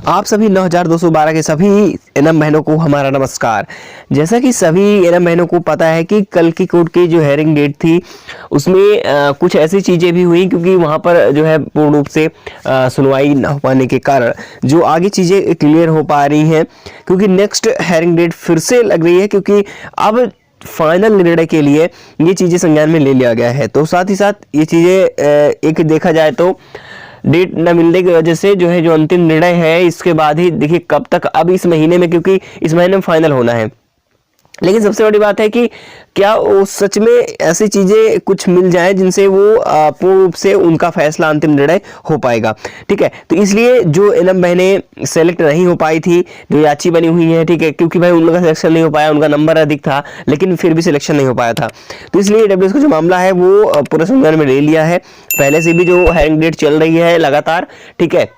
आप सभी 9212 के सभी एनएम बहनों को हमारा नमस्कार। जैसा कि सभी एनएम बहनों को पता है कि कल की कोर्ट की जो हेयरिंग डेट थी उसमें कुछ ऐसी चीज़ें भी हुई, क्योंकि वहां पर जो है पूर्ण रूप से सुनवाई न हो पाने के कारण जो आगे चीज़ें क्लियर हो पा रही हैं, क्योंकि नेक्स्ट हेयरिंग डेट फिर से लग रही है, क्योंकि अब फाइनल निर्णय के लिए ये चीज़ें संज्ञान में ले लिया गया है। तो साथ ही साथ ये चीज़ें एक देखा जाए तो डेट न मिलने की वजह से जो है जो अंतिम निर्णय है इसके बाद ही देखिए कब तक, अब इस महीने में, क्योंकि इस महीने में फाइनल होना है। लेकिन सबसे बड़ी बात है कि क्या वो सच में ऐसी चीजें कुछ मिल जाए जिनसे वो पूर्ण रूप से उनका फैसला अंतिम निर्णय हो पाएगा। ठीक है, तो इसलिए जो एनएम बहनें सेलेक्ट नहीं हो पाई थी, जो याची बनी हुई है, ठीक है, क्योंकि भाई उनका सिलेक्शन नहीं हो पाया, उनका नंबर अधिक था लेकिन फिर भी सिलेक्शन नहीं हो पाया था, तो इसलिए ईडब्ल्यूएस का जो मामला है वो पूरे संज्ञान में ले लिया है। पहले से भी जो हेयरिंग डेट चल रही है लगातार, ठीक है,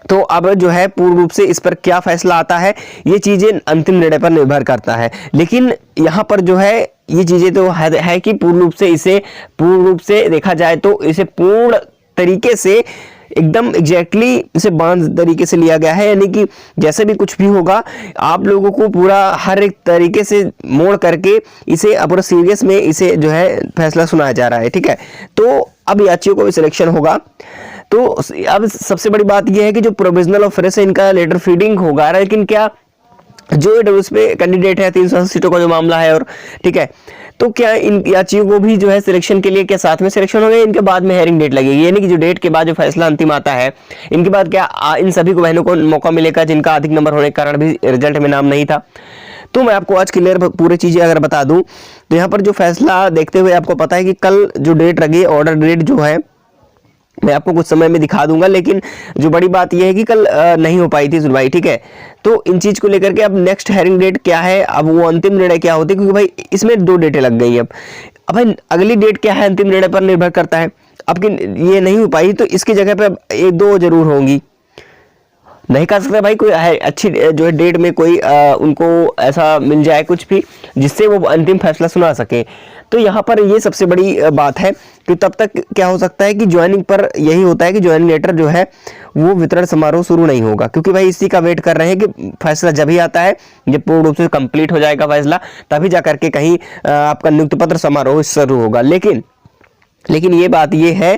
तो अब जो है पूर्ण रूप से इस पर क्या फैसला आता है ये चीजें अंतिम निर्णय पर निर्भर करता है। लेकिन यहाँ पर जो है ये चीजें तो है कि पूर्ण रूप से देखा जाए तो इसे पूर्ण तरीके से एकदम एग्जैक्टली इसे बांध तरीके से लिया गया है, यानी कि जैसे भी कुछ भी होगा आप लोगों को पूरा हर एक तरीके से मोड़ करके इसे पूरा सीरियस में इसे जो है फैसला सुनाया जा रहा है। ठीक है, तो अब याचियों को भी सिलेक्शन होगा। तो अब सबसे बड़ी बात यह है कि जो प्रोविजनल और फ्रेश है इनका लेटर फीडिंग होगा, लेकिन क्या जो ईडब्ल्यूएस पे कैंडिडेट है 380 सीटों का जो मामला है, और ठीक है, तो क्या इन याचियों को भी जो है सिलेक्शन के लिए क्या साथ में सिलेक्शन हो गया, इनके बाद में हेयरिंग डेट लगेगी, यानी कि जो डेट के बाद जो फैसला अंतिम आता है इनके बाद क्या इन सभी को बहनों को मौका मिलेगा जिनका अधिक नंबर होने के कारण भी रिजल्ट में नाम नहीं था। तो मैं आपको आज क्लियर पूरी चीजें अगर बता दूं तो यहाँ पर जो फैसला देखते हुए आपको पता है कि कल जो डेट लगी, ऑर्डर डेट जो है मैं आपको कुछ समय में दिखा दूंगा, लेकिन जो बड़ी बात यह है कि कल नहीं हो पाई थी सुनवाई। ठीक है, तो इन चीज को लेकर के अब नेक्स्ट हेयरिंग डेट क्या है, अब वो अंतिम निर्णय क्या होती है, क्योंकि भाई इसमें 2 डेटें लग गई। अब भाई अगली डेट क्या है अंतिम निर्णय पर निर्भर करता है। अब कि ये नहीं हो पाई तो इसकी जगह पे 1-2 जरूर होंगी, नहीं कह सकते भाई कोई है अच्छी जो है डेट में कोई उनको ऐसा मिल जाए कुछ भी जिससे वो अंतिम फैसला सुना सके। तो यहाँ पर ये सबसे बड़ी बात है कि तब तक क्या हो सकता है कि ज्वाइनिंग पर यही होता है कि ज्वाइनिंग लेटर जो है वो वितरण समारोह शुरू नहीं होगा, क्योंकि भाई इसी का वेट कर रहे हैं कि फैसला जब ही आता है, जब पूर्ण रूप से कंप्लीट हो जाएगा फैसला, तभी जा करके कहीं आपका नियुक्ति पत्र समारोह शुरू होगा। लेकिन ये बात ये है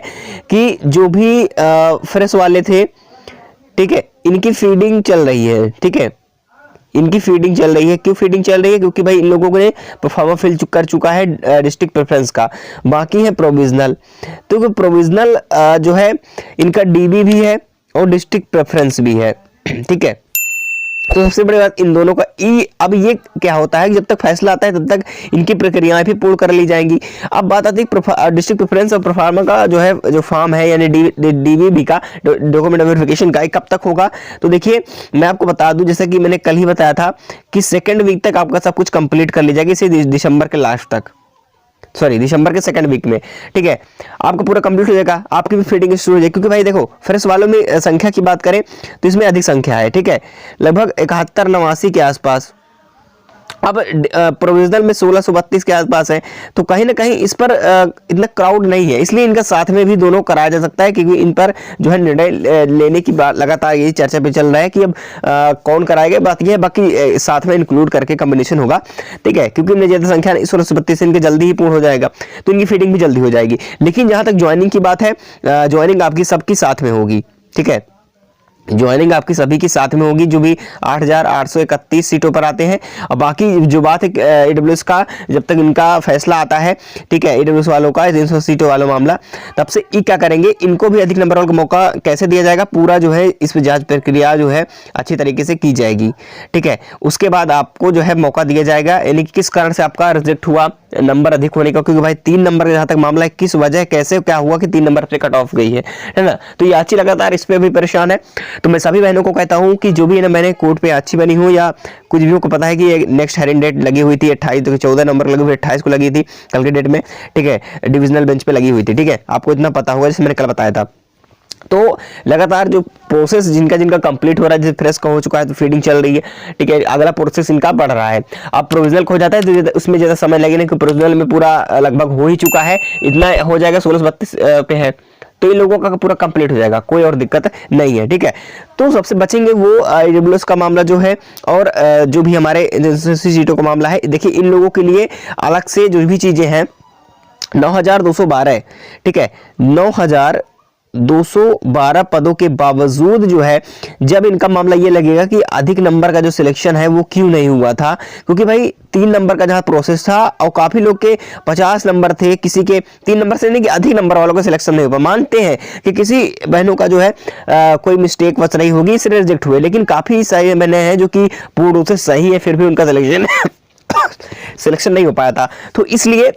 कि जो भी फ्रेश वाले थे, ठीक है, इनकी फीडिंग चल रही है। ठीक है, इनकी फीडिंग चल रही है। क्यों फीडिंग चल रही है? क्योंकि भाई इन लोगों ने परफॉर्मा फिल कर चुका है डिस्ट्रिक्ट प्रेफरेंस का, बाकी है प्रोविजनल। तो प्रोविजनल जो है इनका डीबी भी है और डिस्ट्रिक्ट प्रेफरेंस भी है। ठीक है, तो सबसे बड़ी बात इन दोनों का अब ये क्या होता है कि जब तक फैसला आता है तब तक इनकी प्रक्रियाएं भी पूर्ण कर ली जाएंगी। अब बात आती है डिस्ट्रिक्ट प्रेफरेंस और प्रोफार्मा का जो है जो फॉर्म है, यानी डीबीबी का डॉक्यूमेंट वेरिफिकेशन का कब तक होगा। तो देखिए मैं आपको बता दूं, जैसा कि मैंने कल ही बताया था कि 2nd वीक तक आपका सब कुछ कंप्लीट कर ली जाएगी, इसे दिसंबर के लास्ट तक, सॉरी दिसंबर के 2nd वीक में। ठीक है, आपका पूरा कंप्लीट हो जाएगा, आपकी भी फीडिंग शुरू हो जाएगी, क्योंकि भाई देखो फ्रेश वालों में संख्या की बात करें तो इसमें अधिक संख्या है। ठीक है, लगभग 71-89 के आसपास। अब प्रोविजनल में 1632 के आसपास है, तो कहीं ना कहीं इस पर इतना क्राउड नहीं है, इसलिए इनका साथ में भी दोनों कराया जा सकता है, क्योंकि इन पर जो है निर्णय लेने की बात लगातार यही चर्चा पे चल रहा है कि अब कौन कराएगा। बात यह है बाकी साथ में इंक्लूड करके कॉम्बिनेशन होगा। ठीक है, क्योंकि इनमें ज्यादा संख्या 1632 इनके जल्दी ही पूर्ण हो जाएगा, तो इनकी फीडिंग भी जल्दी हो जाएगी। लेकिन जहां तक ज्वाइनिंग की बात है, ज्वाइनिंग आपकी सबकी साथ में होगी। ठीक है, ज्वाइनिंग आपकी सभी की साथ में होगी, जो भी 8831 सीटों पर आते हैं। और बाकी जो बात है ईडब्ल्यूएस का, जब तक इनका फैसला आता है, ठीक है, ईडब्ल्यूएस वालों का 300 सीटों वाला मामला, तब से ये क्या करेंगे, इनको भी अधिक नंबर वालों का मौका कैसे दिया जाएगा, पूरा जो है इस पर जांच प्रक्रिया जो है अच्छी तरीके से की जाएगी। ठीक है, उसके बाद आपको जो है मौका दिया जाएगा, यानी कि किस कारण से आपका रिजेक्ट हुआ, नंबर अधिक होने का, क्योंकि भाई 3 नंबर जहां तक मामला है, किस वजह कैसे क्या हुआ कि 3 नंबर से कट ऑफ गई है ना। तो याची लगातार इस पे भी परेशान है। तो मैं सभी बहनों को कहता हूं कि जो भी मैंने कोर्ट पे अच्छी बनी हो या कुछ भी को पता है कि नेक्स्ट हेयरिंग डेट लगी हुई थी 28, तो 14 नंबर लगी हुई, 28 को लगी थी कल की डेट में। ठीक है, डिविजनल बेंच पे लगी हुई थी। ठीक है, आपको इतना पता होगा जैसे मैंने कल बताया था। तो लगातार जो प्रोसेस जिनका कंप्लीट हो रहा है, जैसे फ्रेश का हो चुका है तो फीडिंग चल रही है। ठीक है, अगला प्रोसेस इनका बढ़ रहा है। अब प्रोविजनल हो जाता है तो उसमें ज्यादा समय लगेगा, क्योंकि प्रोविजनल में पूरा लगभग हो ही चुका है, इतना हो जाएगा 1632 पे है। तो इन लोगों का पूरा कंप्लीट हो जाएगा, कोई और दिक्कत नहीं है, ठीक है। तो सबसे बचेंगे वो ईडब्ल्यूएस का मामला जो है, और जो भी हमारे सीटों का मामला है। देखिए इन लोगों के लिए अलग से जो भी चीजें हैं 9,212, ठीक है, 9,212 पदों के बावजूद जो है, जब इनका मामला ये लगेगा कि अधिक नंबर का जो सिलेक्शन है वो क्यों नहीं हुआ था, क्योंकि भाई 3 नंबर का जहां प्रोसेस था और काफी लोग के 50 नंबर थे, किसी के 3 नंबर से नहीं कि अधिक नंबर वालों का सिलेक्शन नहीं हुआ। मानते हैं कि किसी बहनों का जो है कोई मिस्टेक बच रही होगी इसलिए रिजेक्ट हुए, लेकिन काफी सारी बहनें हैं जो कि पूर्ण रूप से सही है फिर भी उनका सिलेक्शन नहीं हो पाया था। तो इसलिए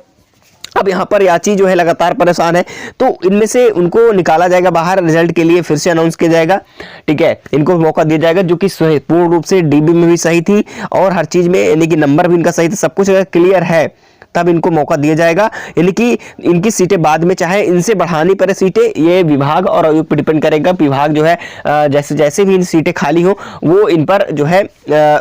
अब यहाँ पर याची जो है लगातार परेशान है, तो इनमें से उनको निकाला जाएगा बाहर, रिजल्ट के लिए फिर से अनाउंस किया जाएगा, ठीक है। इनको मौका दिया जाएगा जो कि पूर्ण रूप से डीबी में भी सही थी और हर चीज में, यानी कि नंबर भी इनका सही था, सब कुछ अगर क्लियर है तब इनको मौका दिया जाएगा। यानी कि इनकी सीटें बाद में चाहे इनसे बढ़ानी पड़े सीटें, ये विभाग और आयोग पर डिपेंड करेगा। विभाग जो है जैसे जैसे भी इन सीटें खाली हो वो इन पर जो है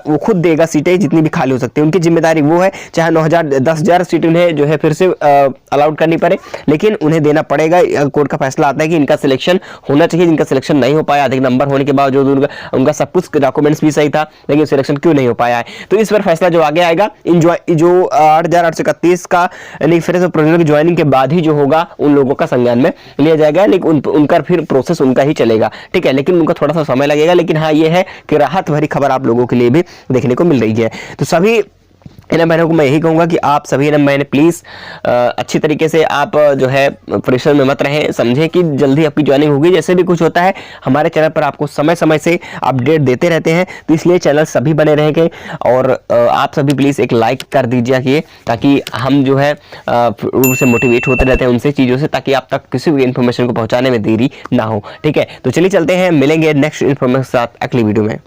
वो खुद देगा सीटें जितनी भी खाली हो सकती है, उनकी जिम्मेदारी वो है। चाहे 9,000 10,000 सीट उन्हें जो है फिर से अलाउड करनी पड़े, लेकिन उन्हें देना पड़ेगा। कोर्ट का फैसला आता है कि इनका सिलेक्शन होना चाहिए, जिनका सिलेक्शन नहीं हो पाया अधिक नंबर होने के बावजूद, उनका सब कुछ डॉक्यूमेंट्स भी सही था, लेकिन सिलेक्शन क्यों नहीं हो पाया है। तो इस पर फैसला जो आगे आएगा, इन जो 8,831 का यानी फिर से प्रोविजनल की ज्वाइनिंग के बाद ही जो होगा उन लोगों का संज्ञान में लिया जाएगा, लेकिन उनका फिर प्रोसेस उनका ही चलेगा, ठीक है। लेकिन उनका थोड़ा सा समय लगेगा, लेकिन हाँ ये है कि राहत भरी खबर आप लोगों के लिए भी देखने को मिल रही है। तो सभी इन बहनों को मैं यही कहूंगा कि आप सभी बहनें प्लीज अच्छी तरीके से आप जो है प्रेशर में मत रहें, समझें कि जल्दी आपकी ज्वाइनिंग होगी। जैसे भी कुछ होता है हमारे चैनल पर आपको समय समय से अपडेट देते रहते हैं, तो इसलिए चैनल सभी बने रहेंगे। और आप सभी प्लीज एक लाइक कर दीजिए ताकि हम जो है उनसे मोटिवेट होते रहते हैं उनसे चीज़ों से, ताकि आप तक किसी भी इन्फॉर्मेशन को पहुँचाने में देरी ना हो, ठीक है। तो चलिए चलते हैं, मिलेंगे नेक्स्ट इन्फॉर्मेशन के साथ अगली वीडियो में।